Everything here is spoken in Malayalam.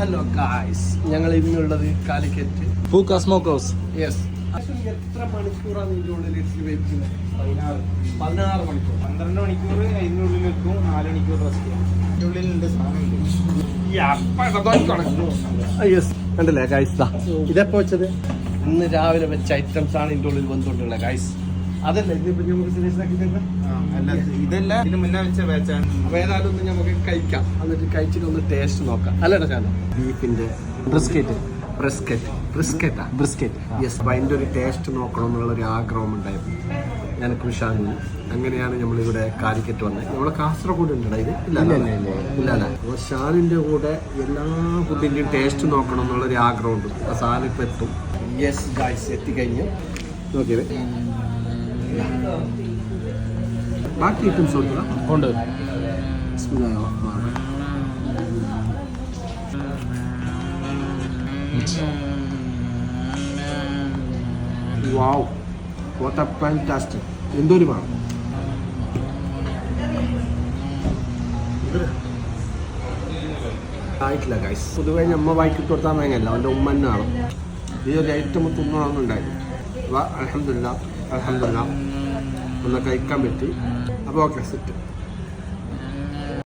ഹലോ ഗായ്സ്, ഞങ്ങൾ ഇന്നുള്ളത് കാലിക്കറ്റ് പൂക്ക സ്മോക്ക് ഹൗസ്. യെസ്. എത്ര മണിക്കൂറാണ് ഇതിൻ്റെ ഉള്ളിൽ വെക്കുന്നത്? 16 മണിക്കൂർ. 12 മണിക്കൂർ അതിൻ്റെ ഉള്ളിൽ വെക്കും, 4 മണിക്കൂർ റെസ്റ്റ് ചെയ്യാം. അതിൻ്റെ ഉള്ളിലുണ്ട് യെസ്. കണ്ടില്ലേ ഗായ്സ്, ഇതെപ്പോ വെച്ചത്? ഇന്ന് രാവിലെ വെച്ച ഐറ്റംസ് ആണ് ഇതിൻ്റെ ഉള്ളിൽ വന്നുകൊണ്ടുള്ളത് ഗായ്സ്. അതല്ലേ ഇതിപ്പോ നമുക്ക് സീരിയസ് ആക്കി തരുന്നത്? ഇതല്ല, ഇതിന് മുന്നേ വെച്ച ബാച്ചാണ്. അപ്പൊ ഏതായാലും ഒന്ന് നമുക്ക് കഴിക്കാം, എന്നിട്ട് കഴിച്ചിട്ട് ഒന്ന് ടേസ്റ്റ് നോക്കാം. അല്ലേടാ ചാനോ? ബീഫിന്റെ ബ്രിസ്ക്കറ്റ്. യെസ്. അപ്പൊ അതിന്റെ ഒരു ടേസ്റ്റ് നോക്കണം എന്നുള്ളൊരു ആഗ്രഹം ഉണ്ടായിരുന്നു എനിക്ക് വിഷാദിന്. അങ്ങനെയാണ് നമ്മളിവിടെ കാലിക്കറ്റ് വന്നത്. നമ്മളെ കാസർഗോഡ് ഉണ്ടോ ഇത്? ഇല്ല. അപ്പോൾ ഷാനിന്റെ കൂടെ എല്ലാ ഫുഡിന്റെയും ടേസ്റ്റ് നോക്കണം എന്നുള്ളൊരു ആഗ്രഹമുണ്ട്. അപ്പൊ സാലിപ്പ് എത്തും. യെസ് ഗായ്സ്, എത്തിക്കഴിഞ്ഞ് നോക്കിയത് ബാക്കി ഐറ്റംസ് ഉണ്ട്. വാവ്, വാട്ട് എ ഫാന്റാസ്റ്റിക്. എന്തൊരു മണം. ആയിട്ടില്ല ഗൈസ്. പൊതുവേ നമ്മ വായിക്കിട്ട് കൊടുത്താൽ വേങ്ങല്ല, അവൻ്റെ ഉമ്മന്നാണ് ഈ ഒരു ഐറ്റം തിന്നണമെന്നുണ്ടായിരുന്നു. അൽഹംദുലില്ലാ ഒന്ന് കഴിക്കാൻ പറ്റി. അപ്പോൾ ഓക്കെ, സെറ്റ്.